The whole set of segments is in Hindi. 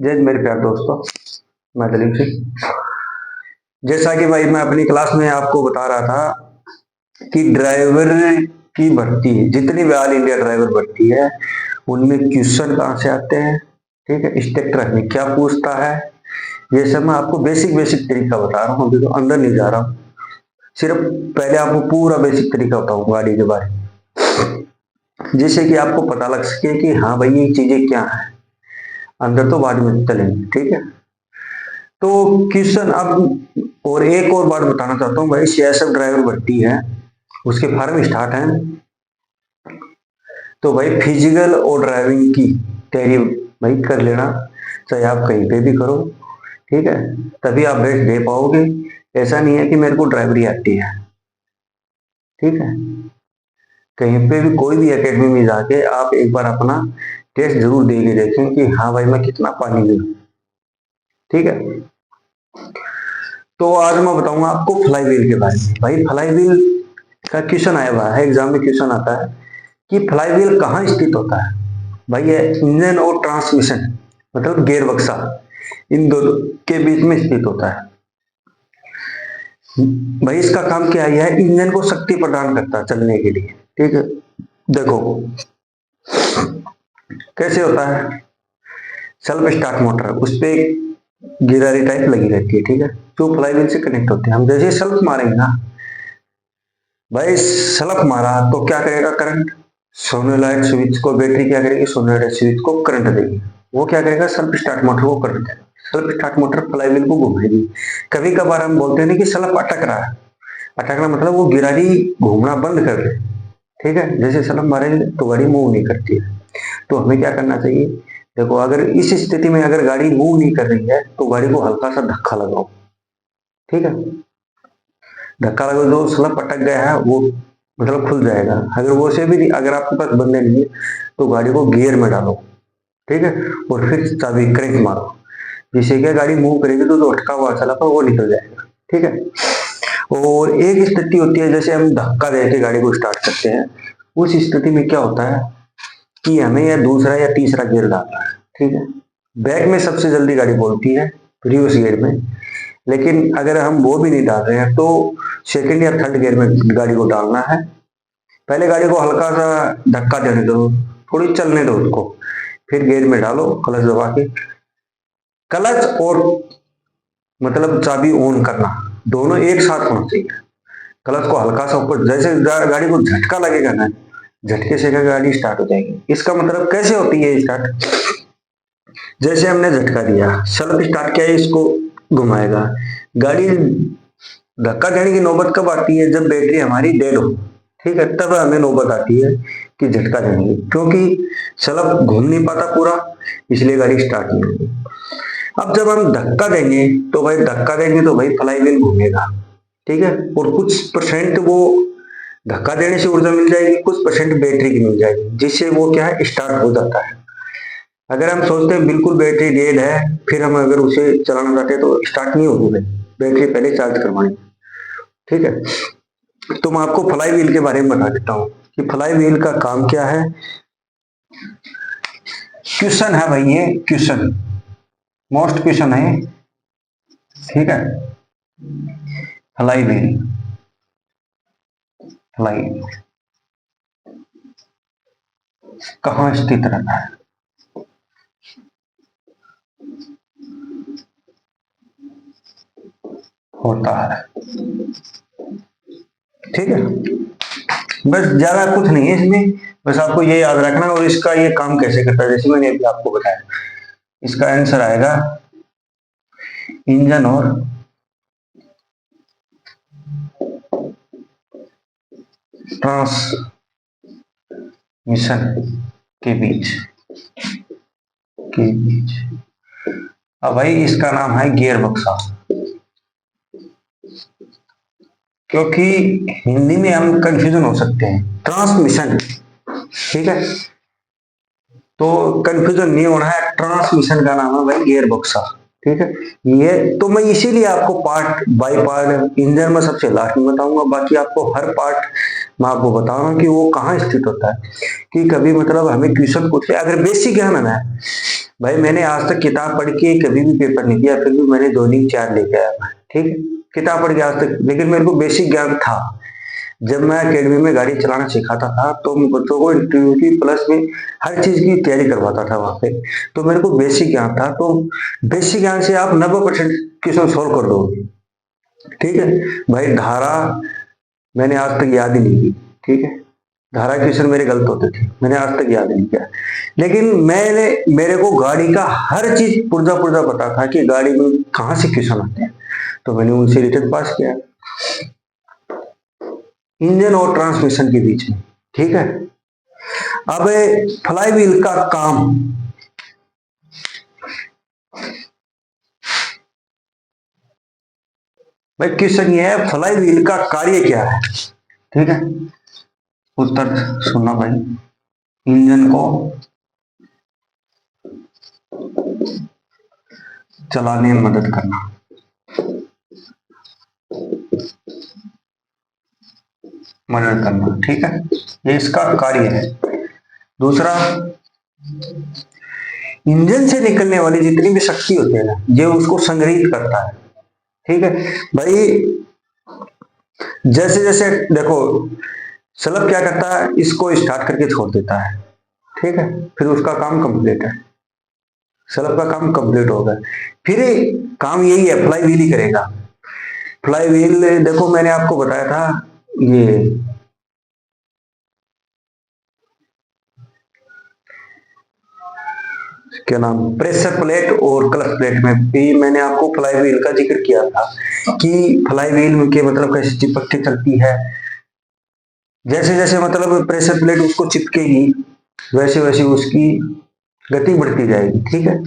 जय मेरे प्यारे दोस्तों, मैं दलीप सिंह। जैसा कि भाई मैं अपनी क्लास में आपको बता रहा था कि ड्राइवर की भर्ती, जितनी भी ऑल इंडिया ड्राइवर भर्ती है उनमें क्वेश्चन कहाँ से आते हैं, ठीक है, इंस्ट्रक्टर में क्या पूछता है, ये सब मैं आपको बेसिक बेसिक तरीका बता रहा हूँ। अभी तो अंदर नहीं जा रहा हूँ, सिर्फ पहले आपको पूरा बेसिक तरीका बताऊँ गाड़ी के बारे में, जिससे कि आपको पता लग सके कि हाँ भाई ये चीजें क्या है। अंदर तो बाद में चलेंगे, ठीक है। तो क्वेश्चन अब और एक और बात बताना चाहता हूँ भाई, सीएसएफ ड्राइवर भर्ती है, उसके फॉर्म स्टार्ट है। तो भाई फिजिकल और ड्राइविंग की तैयारी भाई कर लेना, चाहे आप कहीं पे भी करो, ठीक है, तभी आप बेस्ट दे पाओगे। ऐसा नहीं है कि मेरे को ड्राइवरी आती है, ठीक है। कहीं पे भी कोई भी एकेडमी में जाके आप एक बार अपना टेस्ट जरूर दे के देखें कि हाँ भाई मैं कितना पानी में हूँ, ठीक है। तो आज मैं बताऊंगा आपको फ्लाई व्हील के बारे में। भाई फ्लाई व्हील का क्वेश्चन आया हुआ है, एग्जाम में क्वेश्चन आता है कि फ्लाई व्हील कहाँ स्थित होता है। भाई ये इंजन और ट्रांसमिशन मतलब गियर बक्सा, इन दोनों के बीच में स्थित होता है। भाई इसका काम क्या है, इंजन को शक्ति प्रदान करता है चलने के लिए, ठीक है। देखो कैसे होता है, सेल्फ स्टार्ट मोटर, उस पे गिरारी टाइप लगी रहती है, ठीक है, जो फ्लाई व्हील से कनेक्ट होते हैं। हम जैसे सेल्फ मारेंगे ना भाई, सेल्फ मारा तो क्या करेगा, करंट सोनोलाइट स्विच को, बैटरी क्या करेगी, सोनोलाइट स्विच को करंट देगी। वो क्या करेगा, सेल्फ स्टार्ट मोटर को करंट देगा। Self start motor fly wheel को घुमाएगी। कभी कभार हम बोलते हैं कि सेल्फ अटक रहा है, अटकना मतलब वो गिरारी घूमना बंद कर दे, ठीक है। जैसे सेल्फ मारेंगे तो गाड़ी मूव नहीं करती है। तो हमें क्या करना चाहिए, देखो अगर इस स्थिति में अगर गाड़ी मूव नहीं कर रही है तो गाड़ी को हल्का सा धक्का लगाओ, ठीक है। धक्का लगा, जो स्लप अटक गया है वो मतलब खुल जाएगा। अगर वो से भी नहीं, अगर आपके पास बंदे नहीं है तो गाड़ी को गियर में डालो, ठीक है, और फिर चाबी क्रैंक मारो, जिससे क्या गाड़ी मूव करेगी तो जो अटका हुआ चला था वो निकल जाएगा, ठीक है। और एक स्थिति होती है, जैसे हम धक्का दे के गाड़ी को स्टार्ट करते हैं, उस स्थिति में क्या होता है कि हमें या दूसरा या तीसरा गियर डालना है, ठीक है। बैक में सबसे जल्दी गाड़ी बोलती है, रिवर्स गियर में, लेकिन अगर हम वो भी नहीं डाल रहे हैं तो सेकंड या थर्ड गियर में गाड़ी को डालना है। पहले गाड़ी को हल्का सा धक्का देने दो, थोड़ी चलने दो उसको, फिर गियर में डालो क्लच दबा के। क्लच और मतलब चाबी ऑन करना दोनों एक साथ होना चाहिए। क्लच को हल्का सा ऊपर, जैसे गाड़ी को झटका लगेगा ना, झटके से क्या गाड़ी स्टार्ट हो जाएगी। इसका मतलब कैसे होती है स्टार्ट, जैसे हमने झटका दिया, सेल्फ स्टार्ट किया, इसको घुमाएगा गाड़ी। धक्का देने की नौबत कब आती है, जब बैटरी हमारी डेड हो, ठीक है, तब हमें नौबत आती है कि झटका देने की, क्योंकि सलब घूम नहीं पाता पूरा, इसलिए गाड़ी स्टार्ट नहीं होगी। अब जब हम धक्का देंगे तो भाई, धक्का देंगे तो भाई फ्लाई व्हील घूमेगा, ठीक है, और कुछ परसेंट वो धक्का देने से ऊर्जा मिल जाएगी, कुछ परसेंट बैटरी की मिल जाएगी, जिससे वो क्या है, स्टार्ट हो जाता है। अगर हम सोचते हैं बिल्कुल बैटरी डेड है, फिर हम अगर उसे चलाना चाहते हैं तो स्टार्ट नहीं होगी भाई, बैटरी पहले चार्ज करवानी, ठीक है। तो मैं आपको फ्लाई व्हील के बारे में बता देता हूँ कि फ्लाई व्हील का काम क्या है। क्वेश्चन है भाई, ये क्वेश्चन मोस्ट क्वेश्चन है, ठीक है। फ्लाई व्हील, फ्लाई कहाँ स्थित रहता है, होता है, ठीक है। बस ज्यादा कुछ नहीं है इसमें, बस आपको ये याद रखना। और इसका ये काम कैसे करता है, जैसे मैंने अभी आपको बताया, इसका आंसर आएगा इंजन और ट्रांसमिशन के बीच, अब भाई इसका नाम है गियर बक्सा, क्योंकि हिंदी में हम कंफ्यूजन हो सकते हैं, ट्रांसमिशन, ठीक है, तो कंफ्यूजन नहीं होना है। ट्रांसमिशन का नाम है भाई गियर बक्सा, ठीक है। ये तो मैं इसीलिए आपको पार्ट बाय पार्ट इंजन में सबसे लास्ट में बताऊंगा, बाकी आपको हर पार्ट मैं आपको बताऊंगा कि वो कहाँ स्थित होता है। कि कभी मतलब हमें क्वेश्चन पूछे, अगर बेसिक ज्ञान है ना भाई, मैंने आज तक किताब पढ़ के कभी भी पेपर नहीं दिया, फिर भी मैंने जोइनिंग 4 लेके आया, ठीक है। किताब पढ़ के आज तक, लेकिन मेरे को बेसिक ज्ञान था। जब मैं अकेडमी में गाड़ी चलाना सिखाता था तो मैं बच्चों को इंटरव्यू की प्लस में हर चीज की तैयारी करवाता था वहां पे। तो मेरे को बेसिक ज्ञान था, तो बेसिक ज्ञान से आप 90% क्वेश्चन सोल्व कर दोगे, ठीक है। भाई धारा मैंने आज तक याद ही नहीं की, ठीक है। धारा क्वेश्चन मेरे गलत होते थे, मैंने आज तक याद नहीं किया। लेकिन मेरे को गाड़ी का हर चीज पुर्जा पुर्जा पता था कि गाड़ी में कहाँ से क्वेश्चन आते हैं, तो मैंने उनसे रिटर्न पास किया इंजन और ट्रांसमिशन के बीच में, ठीक है। अब फ्लाई व्हील का काम, भाई क्वेश्चन ये है फ्लाई व्हील का कार्य क्या है, ठीक है। उत्तर सुनना भाई। इंजन को चलाने में मदद करना, ठीक है, ये इसका कार्य है। दूसरा, इंजन से निकलने वाली जितनी भी शक्ति होती है ना, ये उसको संग्रहित करता है, ठीक है भाई। जैसे जैसे देखो, सलब क्या करता है, इसको स्टार्ट करके छोड़ देता है, ठीक है, फिर उसका काम कंप्लीट है, सलब का काम कंप्लीट हो गया। फिर काम यही है, फ्लाई व्हील ही करेगा। फ्लाई व्हील देखो मैंने आपको बताया था, ये क्या नाम, प्रेशर प्लेट और क्लच प्लेट में भी मैंने आपको फ्लाई व्हील का जिक्र किया था कि फ्लाई व्हील के मतलब कैसे चिपक के चलती है। जैसे जैसे मतलब प्रेशर प्लेट उसको चिपकेगी, वैसे वैसे उसकी गति बढ़ती जाएगी, ठीक है।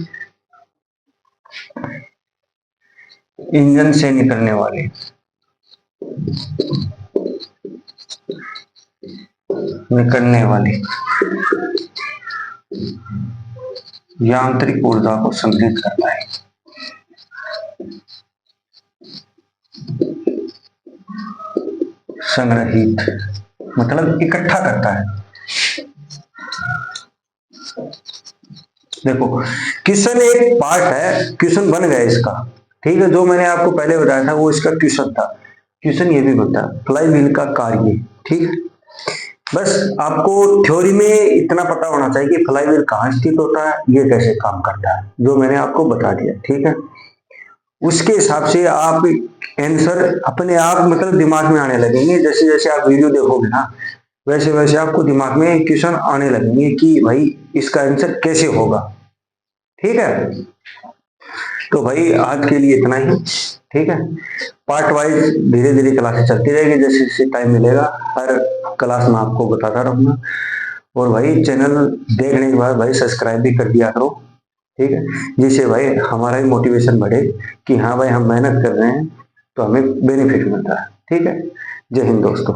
इंजन से निकलने वाले यांत्रिक ऊर्जा को संग्रहित करता है, संग्रहित मतलब इकट्ठा करता है। देखो क्वेश्चन एक पार्ट है, क्वेश्चन बन गया इसका, ठीक है। जो मैंने आपको पहले बताया था वो इसका क्वेश्चन था। क्वेश्चन ये भी बनता है फ्लाई व्हील का कार्य, ठीक है। बस आपको थ्योरी में इतना पता होना चाहिए कि फ्लाई व्हील कहाँ स्थित होता है, ये कैसे काम करता है, जो मैंने आपको बता दिया, ठीक है। उसके हिसाब से आप आंसर अपने आप मतलब दिमाग में आने लगेंगे। जैसे जैसे आप वीडियो देखोगे ना, वैसे वैसे आपको दिमाग में क्वेश्चन आने लगेंगे कि भाई इसका आंसर कैसे होगा, ठीक है। तो भाई आज के लिए इतना ही, ठीक है। पार्ट वाइज धीरे धीरे क्लासेस चलती रहेगी, जैसे जैसे टाइम मिलेगा हर क्लास में आपको बताता रहूंगा। और भाई चैनल देखने के बाद भाई सब्सक्राइब भी कर दिया करो, ठीक है, जिससे भाई हमारा भी मोटिवेशन बढ़े कि हाँ भाई हम मेहनत कर रहे हैं तो हमें बेनिफिट मिलता है, ठीक है। जय हिंद दोस्तों।